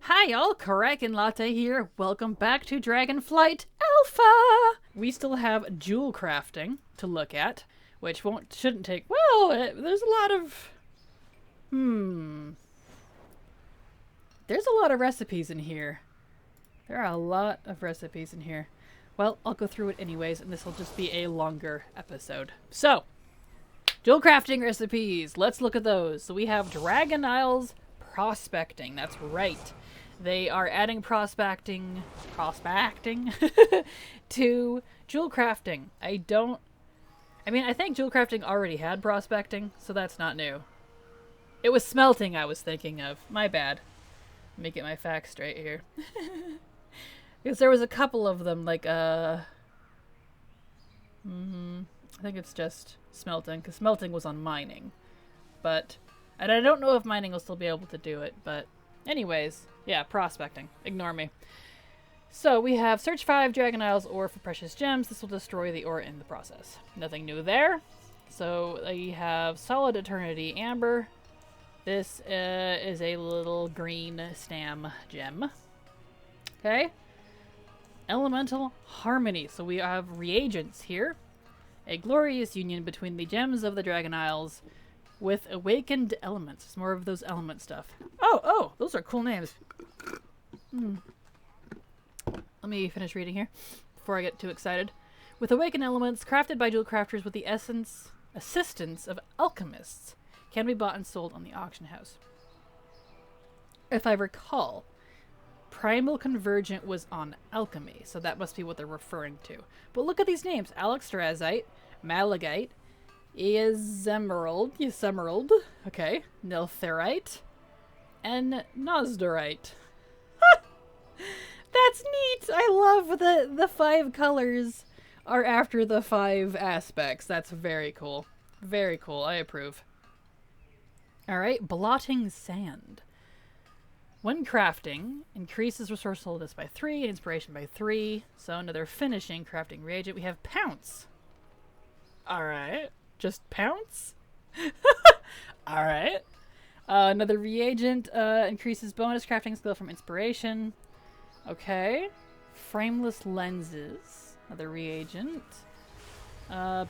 Hi y'all, Kraken Latte here. Welcome back to Dragonflight Alpha! We still have Jewelcrafting to look at, which shouldn't take... Well, there's a lot of... There's a lot of recipes in here. There are a lot of recipes in here. Well, I'll go through it anyways, and this will just be a longer episode. So, Jewelcrafting recipes. Let's look at those. So we have Dragon Isles Prospecting. That's right. They are adding prospecting to Jewelcrafting. I think Jewelcrafting already had prospecting, so that's not new. It was smelting I was thinking of. My bad. Let me get my facts straight here. Because there was a couple of them, like, I think it's just smelting, because smelting was on mining. And I don't know if mining will still be able to do it, but anyways, yeah, prospecting. Ignore me. So we have search 5 Dragon Isles ore for precious gems. This will destroy the ore in the process. Nothing new there. So we have solid eternity amber. This is a little green stam gem. Okay. Elemental harmony. So we have reagents here. A glorious union between the gems of the Dragon Isles with awakened elements. It's more of those element stuff. Oh, those are cool names. Let me finish reading here before I get too excited. With awakened elements crafted by jewel crafters with the assistance of alchemists, can be bought and sold on the auction house. If I recall, Primal Convergent was on alchemy, so that must be what they're referring to. But look at these names: Alexstrasite, Malagite, Emerald, okay, Niltherite, and Nosdorite. That's neat! I love the 5 colors are after the 5 aspects. That's very cool. Very cool. I approve. Alright, Blotting Sand. When crafting, increases resourcefulness by 3 and inspiration by 3. So another finishing crafting reagent. We have Pounce. Alright. Just Pounce? Alright. Another reagent increases bonus crafting skill from inspiration. Okay. Frameless lenses. Another reagent.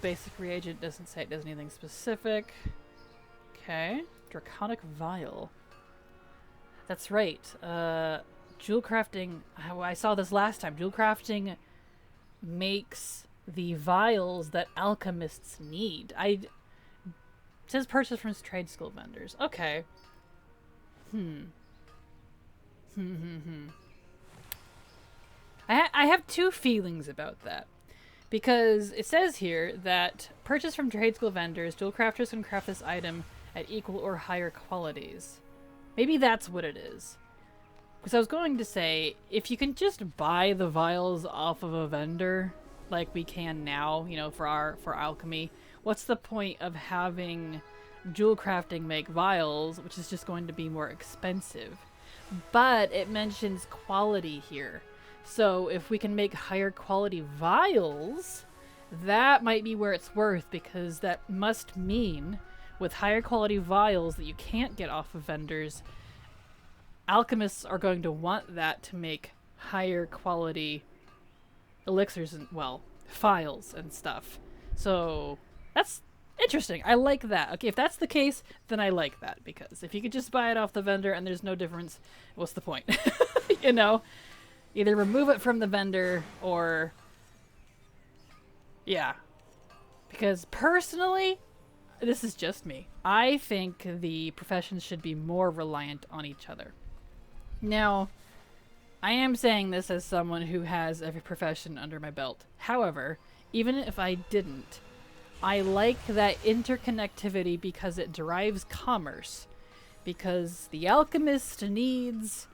Basic reagent doesn't say it does anything specific. Okay. Draconic vial. That's right. Jewel crafting. I saw this last time. Jewel crafting makes the vials that alchemists need. It says purchase from trade school vendors. Okay. I have 2 feelings about that. Because it says here that purchase from trade school vendors, jewel crafters can craft this item at equal or higher qualities. Maybe that's what it is. Because I was going to say, if you can just buy the vials off of a vendor, like we can now, you know, for alchemy, what's the point of having jewel crafting make vials, which is just going to be more expensive? But it mentions quality here. So if we can make higher quality vials, that might be where it's worth, because that must mean with higher quality vials that you can't get off of vendors, alchemists are going to want that to make higher quality elixirs and, well, files and stuff. So that's interesting. I like that. Okay, if that's the case, then I like that, because if you could just buy it off the vendor and there's no difference, what's the point? You know? Either remove it from the vendor or... Yeah. Because personally, this is just me, I think the professions should be more reliant on each other. Now, I am saying this as someone who has every profession under my belt. However, even if I didn't, I like that interconnectivity because it drives commerce. Because the alchemist needs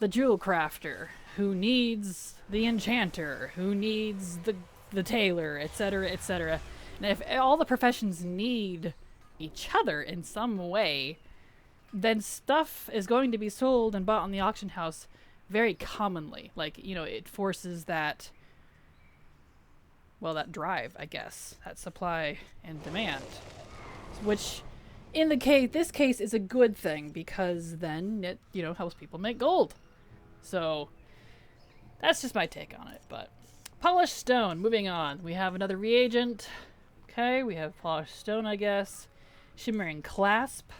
the jewel crafter, who needs the enchanter, who needs the tailor, etc., etc. And if all the professions need each other in some way, then stuff is going to be sold and bought on the auction house very commonly. Like, you know, it forces that, well, that drive, I guess, that supply and demand, which in the case, this case is a good thing because then it, you know, helps people make gold. So that's just my take on it. But polished stone, moving on. We have another reagent. Okay, we have polished stone, I guess. Shimmering clasp.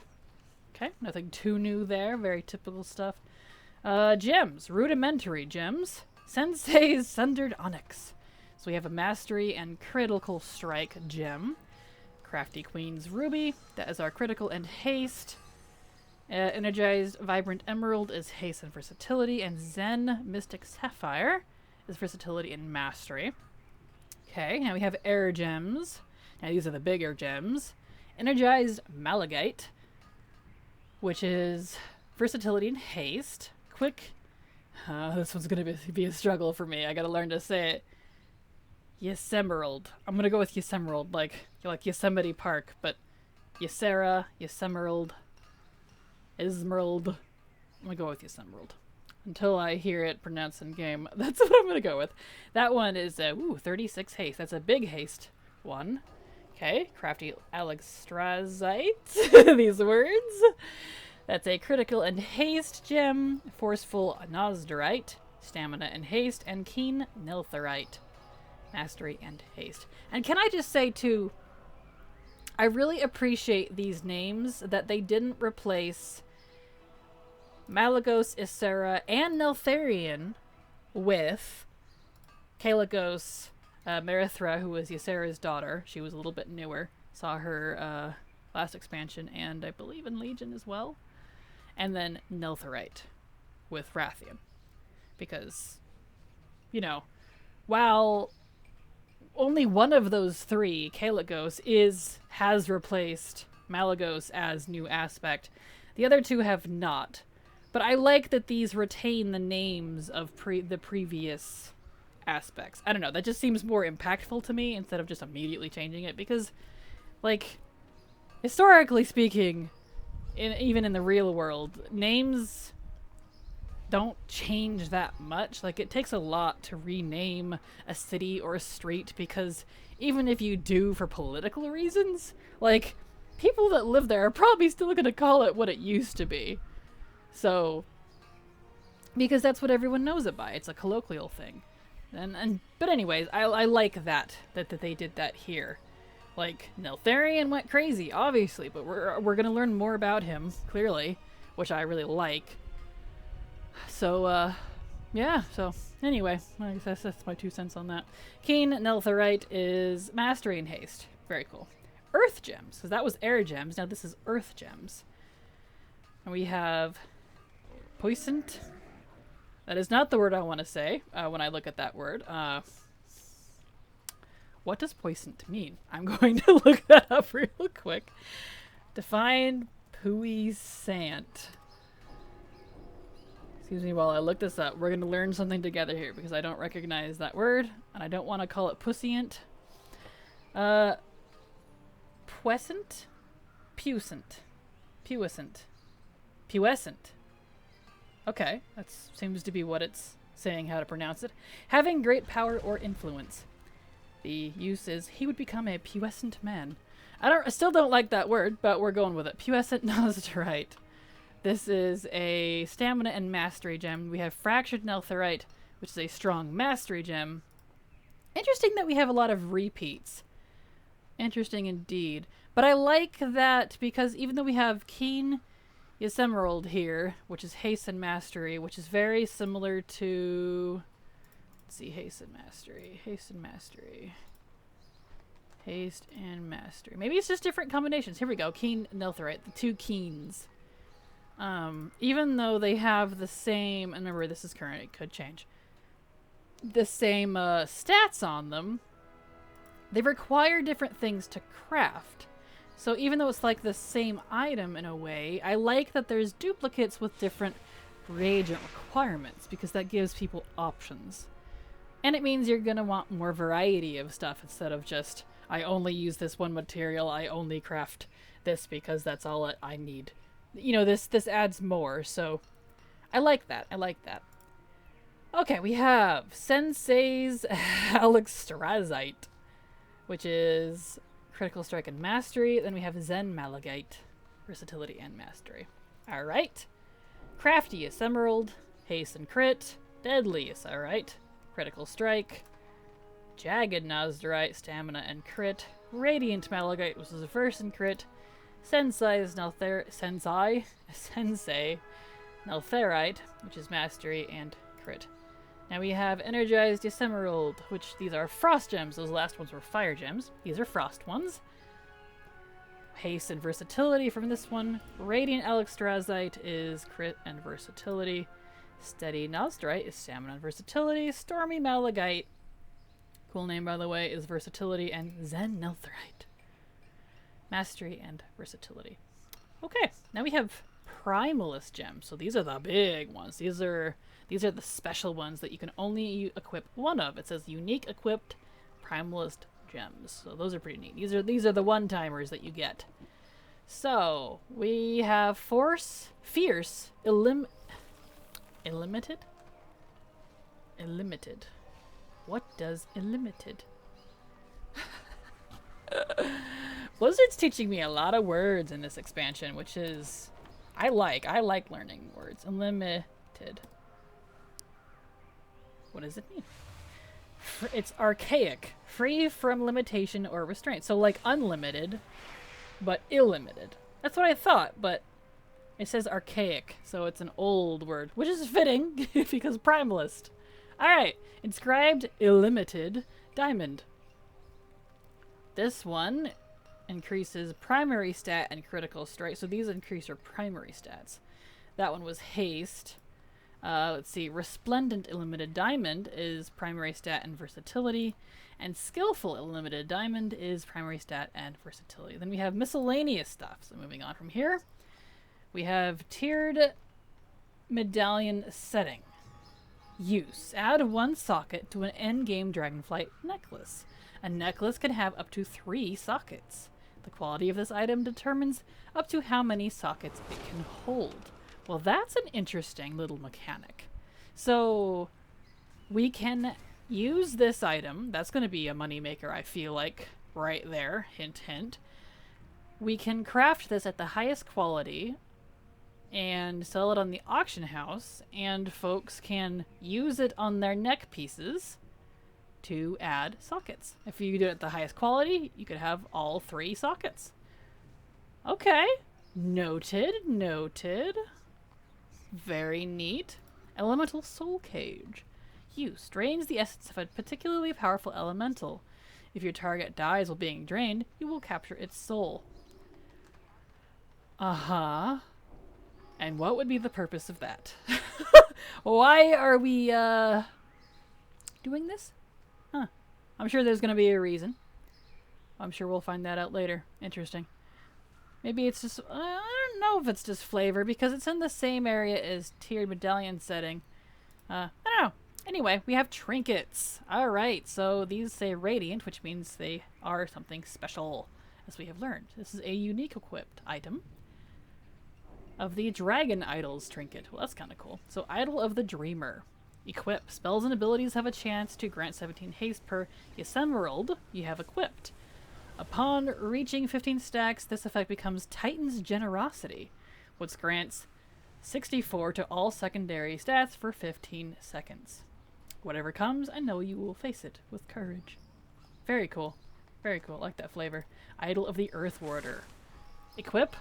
Okay, nothing too new there. Very typical stuff. Gems, rudimentary gems. Sensei's sundered onyx. So we have a mastery and critical strike gem. Crafty Queen's ruby. That is our critical and haste. Energized vibrant emerald is haste and versatility, and Zen mystic sapphire is versatility and mastery. Okay, now we have air gems. Now these are the bigger gems. Energized malachite, which is versatility and haste. Quick. This one's gonna be a struggle for me. I gotta learn to say it. Yesemerald. I'm gonna go with Yesemerald, like Yosemite Park, but Ysera, Yesemerald, Ismerald. I'm gonna go with Yesemerald. Until I hear it pronounced in game, that's what I'm gonna go with. That one is, 36 haste. That's a big haste one. Okay, crafty Alexstrasite. These words. That's a critical and haste gem. Forceful Nosderite. Stamina and haste. And keen Niltherite. Mastery and haste. And can I just say, too, I really appreciate these names that they didn't replace Malagos, Ysera, and Neltharion with Kalagos, Merithra, who was Ysera's daughter. She was a little bit newer. Saw her last expansion, and I believe in Legion as well. And then Neltherite with Rathian. Because, you know, while only one of those three, Kalagos, has replaced Malagos as new aspect, the other two have not. But I like that these retain the names of the previous aspects. I don't know, that just seems more impactful to me instead of just immediately changing it, because, like, historically speaking, even in the real world, names don't change that much. Like, it takes a lot to rename a city or a street, because even if you do for political reasons, like, people that live there are probably still going to call it what it used to be. So, because that's what everyone knows it by. It's a colloquial thing. But anyways, I like that they did that here. Like, Neltharion went crazy, obviously, but we're gonna learn more about him, clearly, which I really like. So, yeah, so, anyway, I guess that's my 2 cents on that. Keen Neltherite is Mastery and Haste. Very cool. Earth Gems, because that was Air Gems, now this is Earth Gems. And we have Puissant. That is not the word I want to say when I look at that word. What does puissant mean? I'm going to look that up real quick. Define puissant. Excuse me while I look this up. We're going to learn something together here because I don't recognize that word and I don't want to call it puissant. Puissant? Puissant. Puissant. Puissant. Okay, that seems to be what it's saying how to pronounce it. Having great power or influence. The use is, he would become a puissant man. I still don't like that word, but we're going with it. Puissant Nosderite. This is a stamina and mastery gem. We have Fractured Neltherite, which is a strong mastery gem. Interesting that we have a lot of repeats. Interesting indeed. But I like that because even though we have Keen Yesemerald here, which is haste and mastery, which is very similar to... Let's see, haste and mastery. Haste and mastery. Haste and mastery. Maybe it's just different combinations. Here we go. Keen Neltherite. The 2 Keens. Even though they have the same... And remember, this is current. It could change. The same stats on them. They require different things to craft. So even though it's like the same item in a way, I like that there's duplicates with different reagent requirements because that gives people options. And it means you're going to want more variety of stuff instead of just, I only use this one material, I only craft this because that's all I need. You know, this adds more, so I like that. I like that. Okay, we have Sensei's Alexstrasite, which is critical strike and mastery. Then we have Zen Malachite. versatility, and mastery. Alright. Crafty is Emerald, haste and crit. Deadly is alright. Critical strike. Jagged Nazarite, stamina and crit. Radiant Malachite, which is the first in crit. Sensei is Sensei Neltherite, which is mastery and crit. Now we have Energized Emerald, which these are frost gems. Those last ones were fire gems. These are frost ones. Haste and versatility from this one. Radiant Alexstrasite is crit and versatility. Steady Nazarite is stamina and versatility. Stormy Malachite, cool name by the way, is versatility. And Zen Neltherite, mastery and versatility. Okay, now we have Primalist gems. So these are the big ones. These are the special ones that you can only equip one of. It says unique equipped Primalist gems. So those are pretty neat. These are the one-timers that you get. So we have Force, Fierce, Illimited? Illimited. What does Illimited? Blizzard's teaching me a lot of words in this expansion, which is I like learning words. Unlimited. What does it mean? It's archaic, free from limitation or restraint. So like unlimited, but illimited. That's what I thought, but it says archaic, so it's an old word, which is fitting because primalist. Alright, inscribed illimited diamond. This one increases primary stat and critical strike. So these increase your primary stats. That one was haste. Let's see. Resplendent Illimited Diamond is primary stat and versatility. And Skillful Illimited Diamond is primary stat and versatility. Then we have miscellaneous stuff. So moving on from here. We have Tiered Medallion Setting. Use. Add one socket to an endgame Dragonflight necklace. A necklace can have up to 3 sockets. The quality of this item determines up to how many sockets it can hold. Well, that's an interesting little mechanic. So we can use this item. That's going to be a moneymaker, I feel like, right there. Hint, hint. We can craft this at the highest quality and sell it on the auction house, and folks can use it on their neck pieces to add sockets. If you do it at the highest quality, you could have all 3 sockets. Okay. Noted, noted. Very neat. Elemental Soul Cage. Use. Drains the essence of a particularly powerful elemental. If your target dies while being drained, you will capture its soul. Uh-huh. And what would be the purpose of that? Why are we, doing this? Huh. I'm sure there's gonna be a reason. I'm sure we'll find that out later. Interesting. Maybe it's just, I don't know if it's just flavor, because it's in the same area as Tiered Medallion Setting. I don't know. Anyway, we have Trinkets. Alright, so these say Radiant, which means they are something special, as we have learned. This is a unique equipped item of the Dragon Idols Trinket. Well, that's kind of cool. So, Idol of the Dreamer. Equip. Spells and abilities have a chance to grant 17 haste per Emerald you have equipped. Upon reaching 15 stacks, this effect becomes Titan's Generosity, which grants 64 to all secondary stats for 15 seconds. Whatever comes, I know you will face it with courage. Very cool. Very cool. I like that flavor. Idol of the Earth Warder. Equip.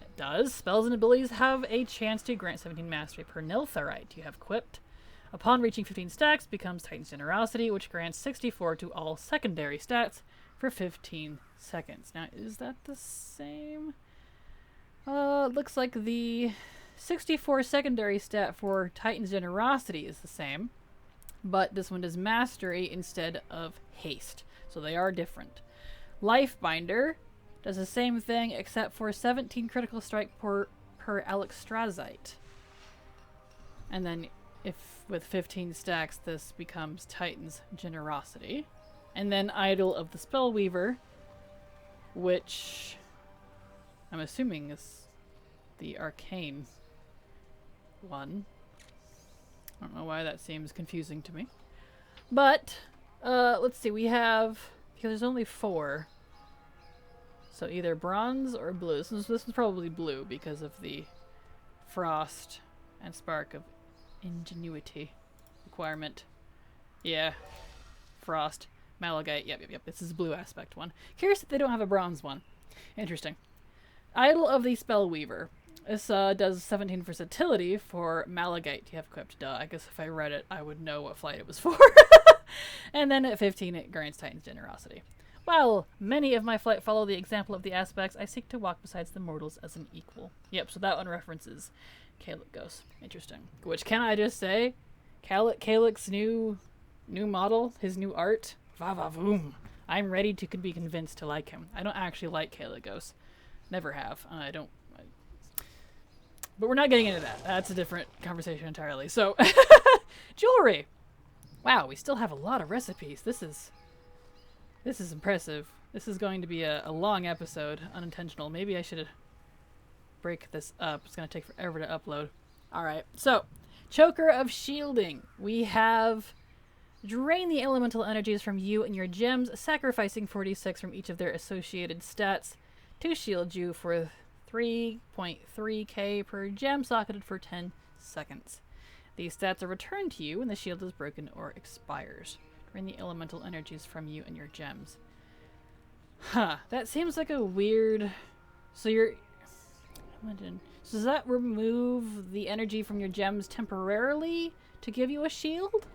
It does. Spells and abilities have a chance to grant 17 mastery per Neltherite you have equipped. Upon reaching 15 stacks, becomes Titan's Generosity, which grants 64 to all secondary stats for 15 seconds. Now, is that the same? Looks like the 64 secondary stat for Titan's Generosity is the same, but this one does Mastery instead of Haste, so they are different. Lifebinder does the same thing, except for 17 critical strike per Alexstrasite. And then, if with 15 stacks, this becomes Titan's Generosity. And then Idol of the Spellweaver, which I'm assuming is the arcane one. I don't know why that seems confusing to me. But, let's see, we have, because there's only 4. So either bronze or blue. This is probably blue because of the frost and spark of ingenuity requirement. Yeah. Frost. Malachite. Yep. This is blue aspect one. Curious that they don't have a bronze one. Interesting. Idol of the Spellweaver. This does 17 versatility for Malachite you have equipped. Duh. I guess if I read it, I would know what flight it was for. And then at 15, it grants Titan's generosity. While many of my flight follow the example of the aspects, I seek to walk besides the mortals as an equal. Yep, so that one references Kalik Ghost. Interesting. Which, can I just say, Kalik's new model, his new art, va-va-voom. I'm ready to be convinced to like him. I don't actually like Kalik Ghost. Never have. But we're not getting into that. That's a different conversation entirely. So, jewelry. Wow, we still have a lot of recipes. This is impressive. This is going to be a long episode, unintentional. Maybe I should break this up. It's going to take forever to upload. Alright, so, Choker of Shielding. We have drain the elemental energies from you and your gems, sacrificing 46 from each of their associated stats to shield you for 3.3k per gem, socketed for 10 seconds. These stats are returned to you when the shield is broken or expires. Drain the elemental energies from you and your gems. Huh, that seems like a weird... So does that remove the energy from your gems temporarily to give you a shield?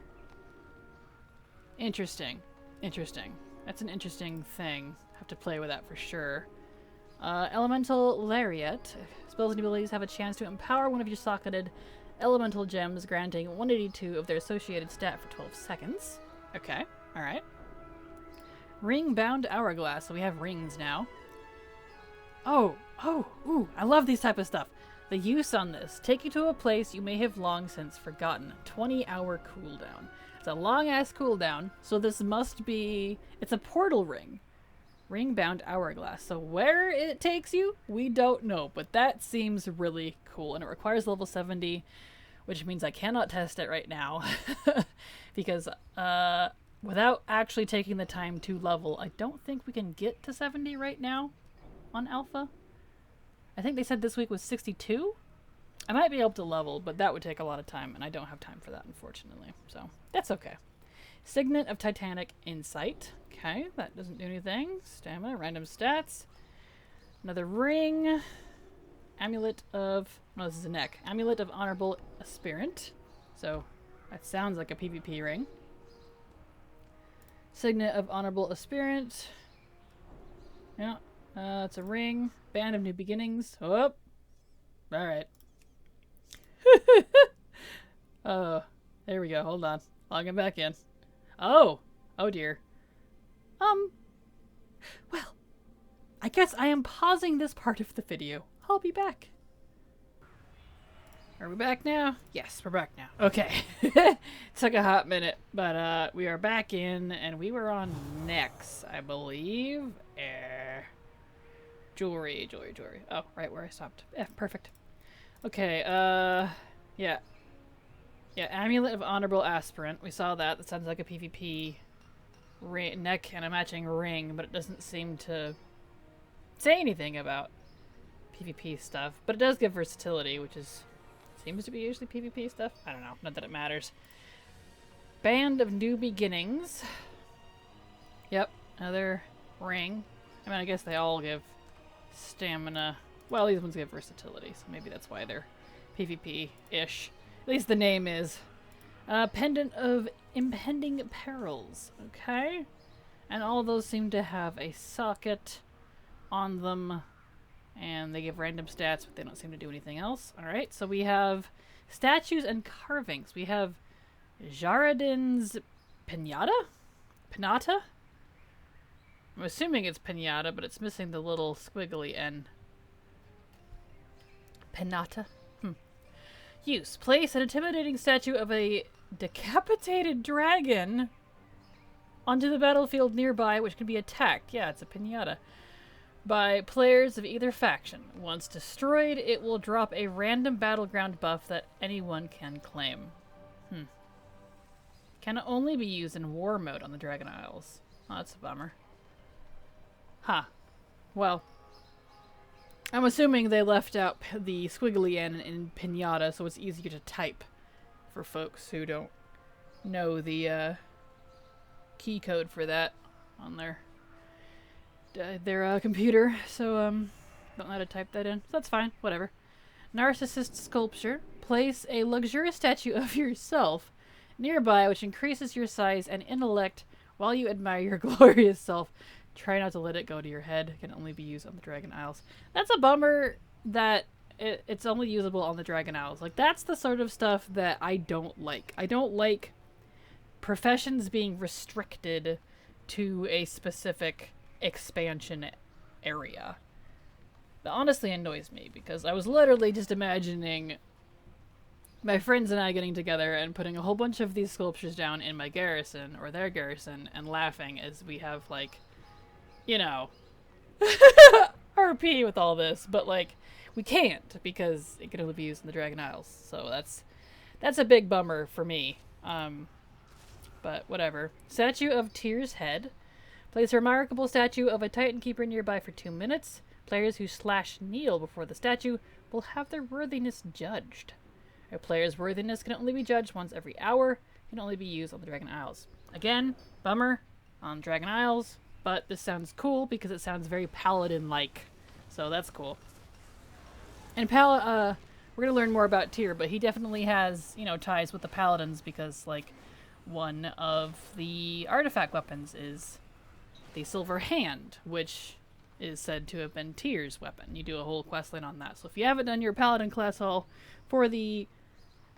Interesting. That's an interesting thing. Have to play with that for sure. Elemental Lariat. Spells and abilities have a chance to empower one of your socketed elemental gems, granting 182 of their associated stat for 12 seconds. Okay, alright. Ring-bound Hourglass. So we have rings now. Ooh, I love these type of stuff. The use on this. Take you to a place you may have long since forgotten. 20-hour cooldown. It's a long-ass cooldown, so this must be... It's a portal ring. Ring-bound Hourglass. So where it takes you, we don't know, but that seems really cool. And it requires level 70, which means I cannot test it right now. Because without actually taking the time to level, I don't think we can get to 70 right now on Alpha. I think they said this week was 62. I might be able to level, but that would take a lot of time, and I don't have time for that, unfortunately. So, that's okay. Signet of Titanic Insight. Okay, that doesn't do anything. Stamina, random stats. Another ring. Amulet of... No, this is a neck. Amulet of Honorable Aspirant. So, that sounds like a PvP ring. Signet of Honorable Aspirant. Yeah, it's a ring. Band of New Beginnings. Oh! Alright. Oh, there we go. Hold on. Logging back in. Oh dear. Well, I guess I am pausing this part of the video. I'll be back. Are we back now? Yes, we're back now. Okay. Took a hot minute, but we are back in, and we were on necks, I believe. Jewelry. Oh, right where I stopped. Yeah, perfect. Okay, yeah. Yeah, Amulet of Honorable Aspirant. We saw that. That sounds like a PvP neck and a matching ring, but it doesn't seem to say anything about PvP stuff. But it does give versatility, which seems to be usually PvP stuff. I don't know. Not that it matters. Band of New Beginnings. Yep, another ring. I mean, I guess they all give stamina. Well, these ones give versatility, so maybe that's why they're PvP-ish. At least the name is. Pendant of Impending Perils. Okay. And all those seem to have a socket on them. And they give random stats, but they don't seem to do anything else. Alright, so we have statues and carvings. We have Jaredin's Pinata? Pinata? I'm assuming it's Pinata, but it's missing the little squiggly N. Pinata? Use. Place an intimidating statue of a decapitated dragon onto the battlefield nearby, which can be attacked. Yeah, it's a pinata. By players of either faction. Once destroyed, it will drop a random battleground buff that anyone can claim. Can only be used in war mode on the Dragon Isles. Oh, that's a bummer. Huh. Well, I'm assuming they left out the squiggly N in pinata, so it's easier to type for folks who don't know the key code for that on their computer. So don't know how to type that in. So that's fine. Whatever. Narcissist sculpture. Place a luxurious statue of yourself nearby, which increases your size and intellect while you admire your glorious self. Try not to let it go to your head. It can only be used on the Dragon Isles. That's a bummer that it's only usable on the Dragon Isles. Like, that's the sort of stuff that I don't like. I don't like professions being restricted to a specific expansion area. That honestly annoys me, because I was literally just imagining my friends and I getting together and putting a whole bunch of these sculptures down in my garrison, or their garrison, and laughing as we have, like, you know, RP with all this, but, like, we can't, because it can only be used in the Dragon Isles, so that's a big bummer for me. But whatever. Statue of Tyr's head. Place a remarkable statue of a Titan Keeper nearby for 2 minutes. Players who /kneel before the statue will have their worthiness judged. A player's worthiness can only be judged once every hour, can only be used on the Dragon Isles. Again, bummer on Dragon Isles, but this sounds cool because it sounds very paladin-like. So that's cool. And we're going to learn more about Tyr, but he definitely has, you know, ties with the paladins because, like, one of the artifact weapons is the Silver Hand, which is said to have been Tyr's weapon. You do a whole questline on that. So if you haven't done your paladin class haul for the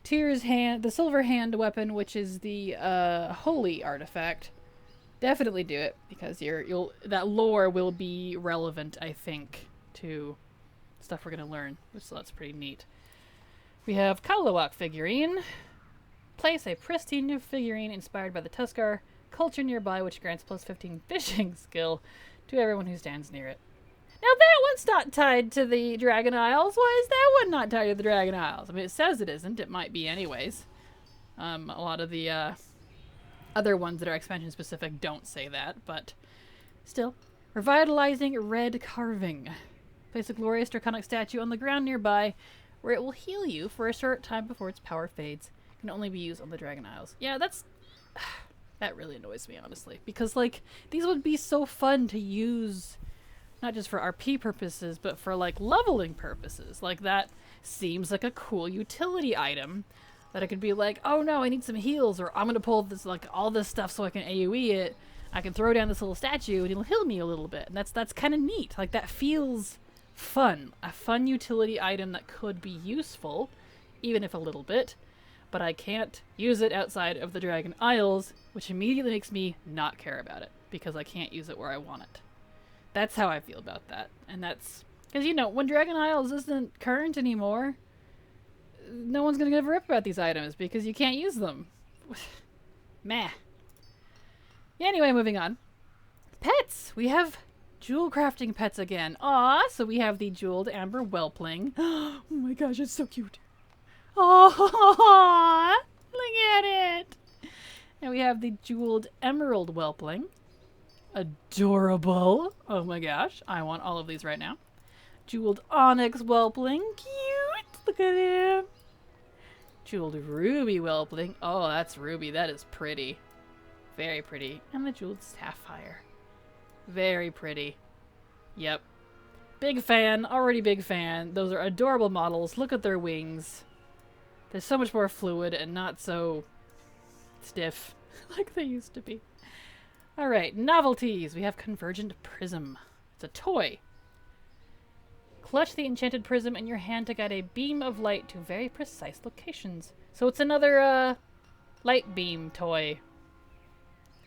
Tyr's hand, the Silver Hand weapon, which is the holy artifact, definitely do it, because that lore will be relevant, I think, to stuff we're gonna learn, so that's pretty neat. We have Kalawak figurine. Place a pristine new figurine inspired by the Tuskar culture nearby, which grants plus 15 fishing skill to everyone who stands near it. Now that one's not tied to the Dragon Isles. Why is that one not tied to the Dragon Isles? I mean, it says it isn't. It might be anyways. A lot of the other ones that are expansion specific don't say that, but still. Revitalizing red carving. Place a glorious draconic statue on the ground nearby where it will heal you for a short time before its power fades. It can only be used on the Dragon Isles. Yeah, that really annoys me, honestly, because, like, these would be so fun to use, not just for RP purposes, but for, like, leveling purposes. Like, that seems like a cool utility item that I could be like, oh no, I need some heals, or I'm gonna pull this, like, all this stuff so I can AoE it. I can throw down this little statue and it'll heal me a little bit. And that's kind of neat. Like, that feels fun. A fun utility item that could be useful, even if a little bit. But I can't use it outside of the Dragon Isles, which immediately makes me not care about it, because I can't use it where I want it. That's how I feel about that. And that's because, you know, when Dragon Isles isn't current anymore, no one's gonna give a rip about these items because you can't use them. Meh. Yeah, anyway, moving on. Pets! We have Jewelcrafting pets again. Aw, so we have the jeweled amber whelpling. Oh my gosh, it's so cute. Oh, look at it. And we have the jeweled emerald whelpling. Adorable. Oh my gosh, I want all of these right now. Jeweled onyx whelpling. Cute. Look at him. Jeweled ruby whelpling. Oh, that's ruby. That is pretty. Very pretty. And the jeweled sapphire. Very pretty. Yep. Big fan. Already big fan. Those are adorable models. Look at their wings. They're so much more fluid and not so stiff like they used to be. Alright, novelties. We have Convergent Prism. It's a toy. Clutch the enchanted prism in your hand to guide a beam of light to very precise locations. So it's another light beam toy.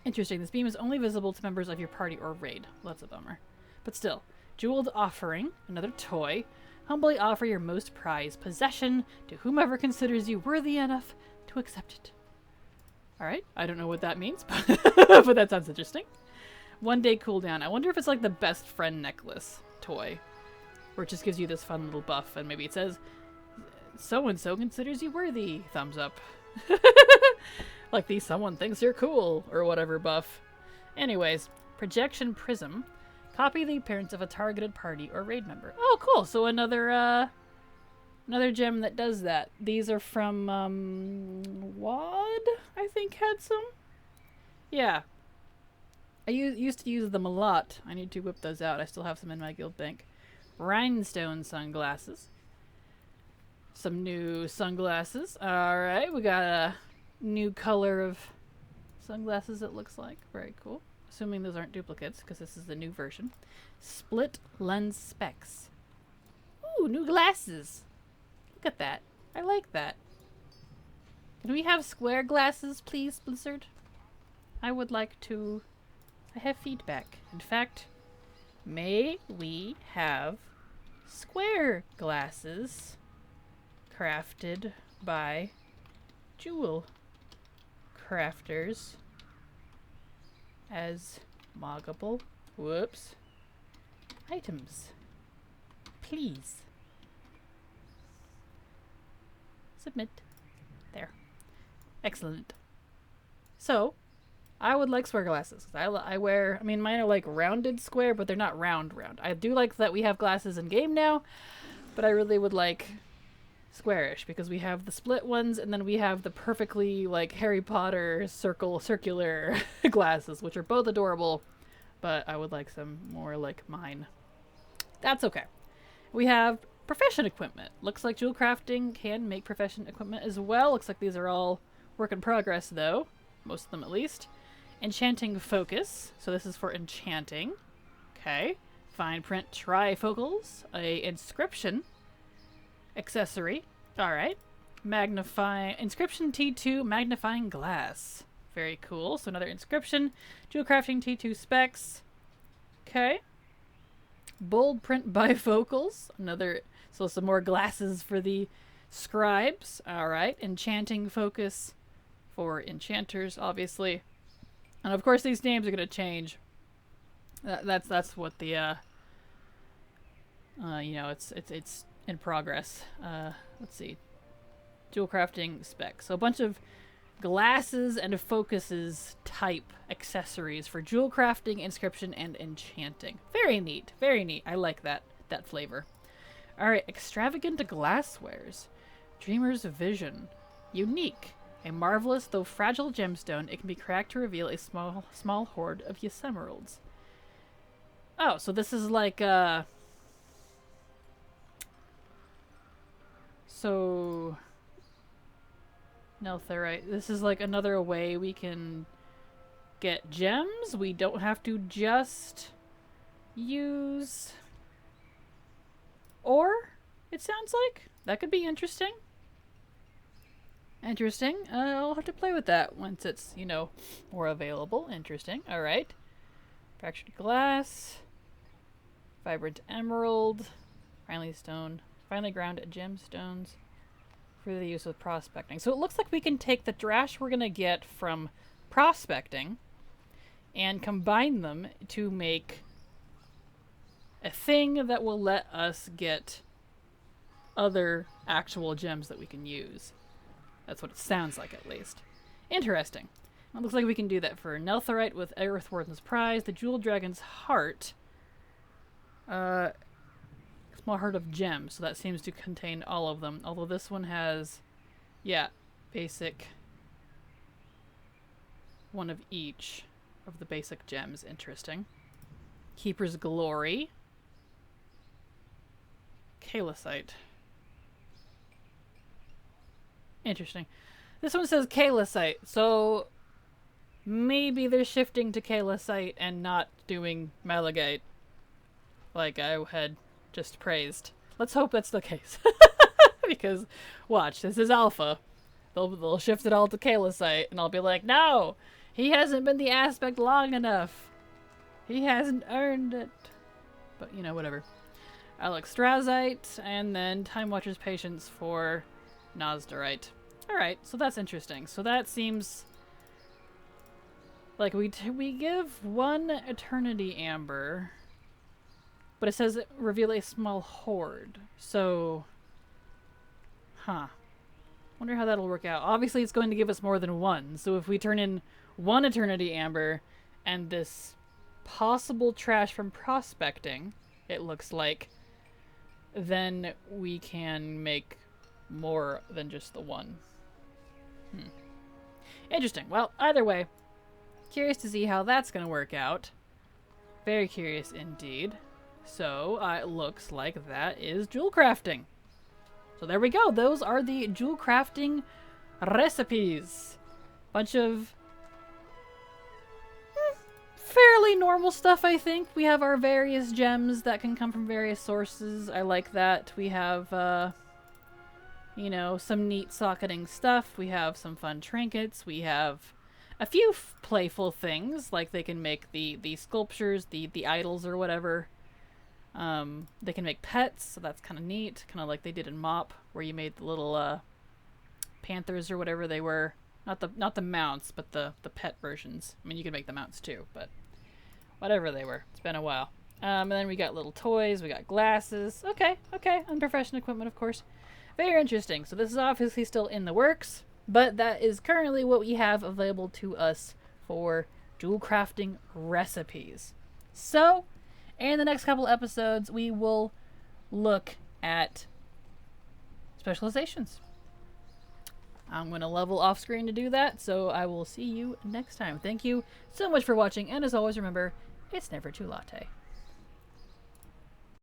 Interesting. This beam is only visible to members of your party or raid. Well, that's a bummer. But still. Jeweled Offering. Another toy. Humbly offer your most prized possession to whomever considers you worthy enough to accept it. Alright, I don't know what that means, but that sounds interesting. 1 day cooldown. I wonder if it's like the best friend necklace toy, where it just gives you this fun little buff, and maybe it says, so-and-so considers you worthy, thumbs up. Like the someone thinks you're cool, or whatever buff. Anyways, Projection Prism. Copy the appearance of a targeted party or raid member. Oh, cool. So another gem that does that. These are from WAD, I think, had some. Yeah. I used to use them a lot. I need to whip those out. I still have some in my guild bank. Rhinestone sunglasses. Some new sunglasses. Alright, we got a new color of sunglasses, it looks like. Very cool. Assuming those aren't duplicates, because this is the new version. Split lens specs. Ooh, new glasses. Look at that. I like that. Can we have square glasses, please, Blizzard? I would like to... I have feedback. In fact, may we have square glasses crafted by jewel crafters as moggable items, please. Submit. There. Excellent. So I would like square glasses. I wear, I mean, mine are like rounded square, but they're not round. I do like that we have glasses in game now, but I really would like squarish, because we have the split ones and then we have the perfectly like Harry Potter circular glasses, which are both adorable, but I would like some more like mine. That's okay. We have profession equipment. Looks like Jewelcrafting can make profession equipment as well. Looks like these are all work in progress though, most of them at least. Enchanting focus, so this is for enchanting. Okay. Fine print trifocals, a inscription accessory. Alright. Inscription T2 magnifying glass. Very cool. So another inscription. Jewelcrafting T2 specs. Okay. Bold print bifocals. So some more glasses for the scribes. Alright. Enchanting focus for enchanters, obviously. And of course these names are going to change. That's what the, you know, it's in progress. Let's see. Jewelcrafting specs. So a bunch of glasses and focuses type accessories for jewelcrafting, inscription, and enchanting. Very neat. Very neat. I like that flavor. Alright, extravagant glasswares. Dreamer's Vision. Unique. A marvelous though fragile gemstone. It can be cracked to reveal a small hoard of emeralds. Oh, so this is like so Netherite. This is like another way we can get gems. We don't have to just use ore, it sounds like. That could be interesting. Interesting. I'll have to play with that once it's, you know, more available. Interesting. Alright. Fractured glass. Vibrant emerald. Finely ground gemstones for the use of prospecting. So it looks like we can take the trash we're going to get from prospecting and combine them to make a thing that will let us get other actual gems that we can use. That's what it sounds like, at least. Interesting. It looks like we can do that for Netherite with Earthwarden's Prize, the Jewel Dragon's Heart. Small heart of gems, so that seems to contain all of them. Although this one has, yeah, basic one of each of the basic gems. Interesting. Keeper's Glory. Kalasite. Interesting. This one says Kalasite, so maybe they're shifting to Kalasite and not doing Malagite like I had just praised. Let's hope that's the case. Because, watch, this is alpha. They'll shift it all to Kalasite, and I'll be like, no! He hasn't been the aspect long enough. He hasn't earned it. But, you know, whatever. Alexstrasite, and then Time Watcher's Patience for Nosderite. Alright, so that's interesting. So that seems like we give one Eternity Amber, but it says reveal a small hoard. So, wonder how that'll work out. Obviously, it's going to give us more than one. So if we turn in one Eternity Amber and this possible trash from prospecting, it looks like, then we can make more than just the one. Interesting. Well, either way, curious to see how that's going to work out. Very curious indeed. So, it looks like that is jewel crafting. So there we go. Those are the jewel crafting recipes. Bunch of fairly normal stuff, I think. We have our various gems that can come from various sources. I like that. We have, you know, some neat socketing stuff. We have some fun trinkets. We have a few playful things, like they can make the sculptures, the idols or whatever. They can make pets, so that's kind of neat. Kind of like they did in Mop, where you made the little panthers or whatever they were. Not the mounts, but the pet versions. I mean, you can make the mounts too, but whatever they were. It's been a while. And then we got little toys. We got glasses. Okay. And professional equipment, of course. Very interesting. So this is obviously still in the works, but that is currently what we have available to us for jewel crafting recipes. So, in the next couple episodes, we will look at specializations. I'm going to level off screen to do that, so I will see you next time. Thank you so much for watching, and as always, remember, it's never too latte.